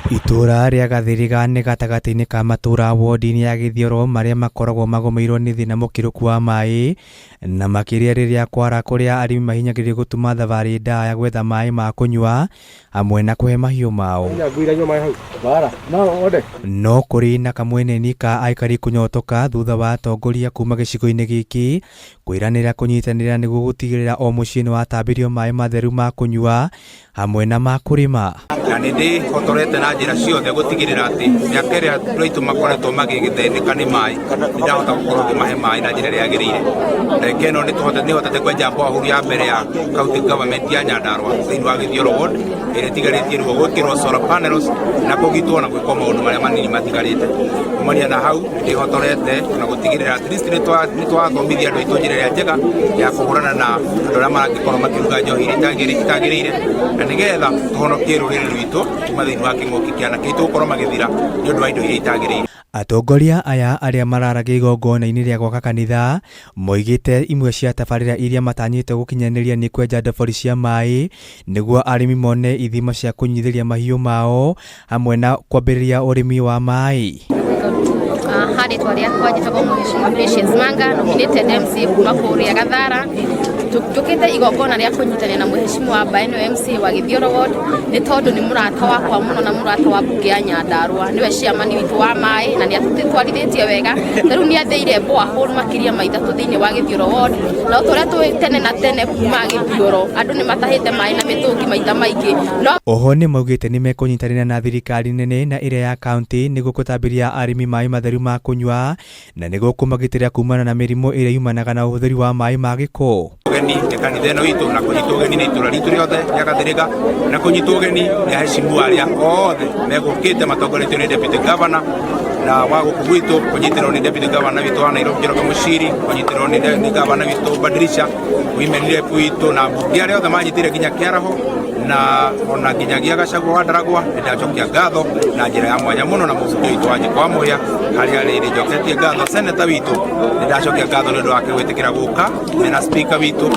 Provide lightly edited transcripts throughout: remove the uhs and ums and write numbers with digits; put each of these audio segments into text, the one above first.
Itura ria Gathiriga nĩ gatagatĩ-inĩ ka matura wodi-inĩ ya Githioro marĩa makoragwo magomeirwo nĩ thĩna mũkĩrũku wa maĩ, na makĩria rĩrĩa kwara, kũrĩa arĩmi mahinyagĩrĩrio gũtuma thabarĩ ndaya gwetha maĩ ma kũnyua hamwe na kũhe mahiũ mao. No kũrĩ na kamweneni ka aikari kũnyotoka thutha wa atongoria kuma gĩcigo-inĩ gĩkĩ kwĩranĩra kũnyitanĩra nĩguo gũtigĩrĩra o mũciĩ nĩ watambĩrio maĩ matheru ma kũnyua hamwe na ma kũrĩma. Na nĩ ndĩhotorete na njĩra ciothe gũtigĩrĩra atĩ mĩaka ĩrĩa andũ aitũ makoretwo magĩgĩthĩnĩka nĩ maĩ, nĩ ndahota gũkorwo ngĩmahe maĩ na njĩra ĩrĩa yagĩrĩire. Reke ĩno nĩhotete kwenja borehole ya mbere ya county government ya Nyandarua thĩinĩ wa Githioro ward, ĩrĩa ĩtigarĩtie rĩu gwĩkĩrwo solar panels na kũgitwo na gwĩka maũndũ marĩa manini matigarĩte. Kumania na hau ndĩhotorete na gũtigĩrĩra at least nĩtwathomithia andũ aitũ njĩra ĩrĩa njega ya kũhũrana na andũ arĩa maragĩkorwo makĩruga njohi iria itagĩrĩire, na nĩgetha tũhonokie rũrĩrĩ rwitũ kuma thĩinĩ wa kĩng'ũki kĩa na kĩitũ gũkorwo magĩthira nĩ ũndũ wa indo iria itagĩrĩire. Atongoria aya arĩa mararagia igongona-inĩ rĩa gwaka kanitha moigĩte imwe cia tabarĩra iria matanyĩte gũkinyanĩria nĩ kwenja ndobori cia maĩ nĩguo arĩmi mone ithima cia kũnyuithĩria mahiũ mao hamwe na kwambĩrĩria ũrĩmi wa maĩ. Rĩtwa rĩakwa njĩtagwo Mheshimiwa Patience Manga, nominated MC kuma kũrĩa Gathara. Njũkĩte igongona rĩa kũnyitanĩra na Mheshimiwa Mbaĩno MC wa Githioro ward nĩ tondũ nĩ mũrata wakwa mũno na mũrata wa mbunge ya Nyandarua, nĩwe ciamani witũ wa maĩ na nĩ atũtwarithĩtie wega. Rĩu nĩ athĩire borehole makĩria ma ithatũ thĩinĩ wa Githioro ward, na ũrĩa tũĩ tene na tene kuma Githioro andũ nĩ matahĩte maĩ na mĩtũngi maita maingĩ. Oho nĩ maugĩte nĩ mekũnyitanĩra na thirikari nene na ĩrĩa ya kaunti nĩguo gũtambĩria arĩmi maĩ matheru ma kũnyua na nĩguo kũmagitĩra kumana na mĩrimũ ĩrĩa yumanaga na ũhũthĩri wa maĩ ma gĩko. Ũgeni nĩ kanitha ĩno itũ, na kũnyitwo ũgeni nĩ itũra ritũ rĩothe rĩa Gathiriga, na kũnyitwo ũgeni nĩ ahecimu arĩa othe megũkĩte matongoretio nĩ deputy governor na wa gũkũ gwitũ, kũnyitĩrwo nĩ deputy governor witũ wa Nairobi Njoroge Mũciri, kũnyitĩrwo nĩ governor witũ Badirisha, women rep witũ na mbunge arĩa othe manyitĩre nginya Kĩaraho na ona nginyagia Gachagua wa Ndaragwa. Nĩ ndacokia ngatho na njĩra ya mwanya mũno na mũbunge witũ wa Njĩko wa Mũhĩa, harĩa rĩrĩ njoketie ngatho seneta witũ, nĩ ndacokia ngatho nĩ ũndũ wake gwĩtĩkĩra gũka na speaker witũ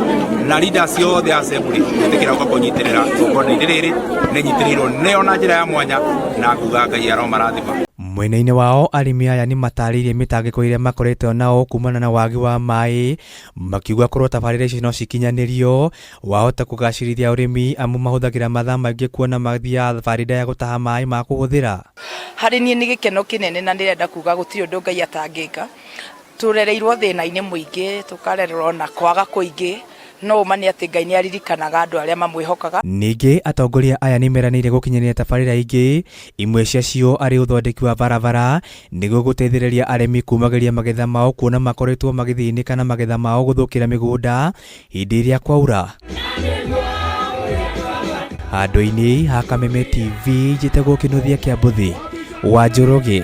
na leaders othe a assembly gwĩtĩkĩra gũka kũnyitĩrĩra igongona-inĩ rĩrĩ. Nĩ nyitĩrĩirwo nĩo na njĩra ya mwanya na nguga Ngai aromarathima. Mwena-inĩ wao arĩmi aya nĩ matarĩirie mĩtangĩko ĩrĩa makoretwo nao kumana na wagi wa maĩ, makiuga korwo tabarĩra icio no cikinyanĩrio wahota kũgacĩrithia ũrĩmi amu mahũthagĩra mathaa maingĩ kuona mathiaga thabarĩ ndaya gũtaha maĩ ma kũhũthĩra. Harĩ niĩ nĩ gĩkeno kĩnene na nĩrenda kuga gũtirĩ ũndũ Ngai atangĩka. Tũrereirwo thĩna-inĩ mũingĩ, tũkarererwo na kwaga kũingĩ, no ũmane atĩ Ngai nĩ aririkanaga andũ arĩa mamwĩhokaga. Ningĩ atongoria aya nĩ meranĩire gũkinyanĩria tabarĩra ingĩ, imwe ciacio arĩ ũthondeki wa barabara nĩguo gũteithĩrĩria arĩmi kumagĩria magetha mao kuona makoretwo magĩthĩnĩka na magetha mao gũthũkĩra mĩgũnda hĩndĩ ĩrĩa kwaura. Handũ-inĩ ha Kameme TV njĩtagwo Kĩnuthia Kĩambuthi wa Njoroge.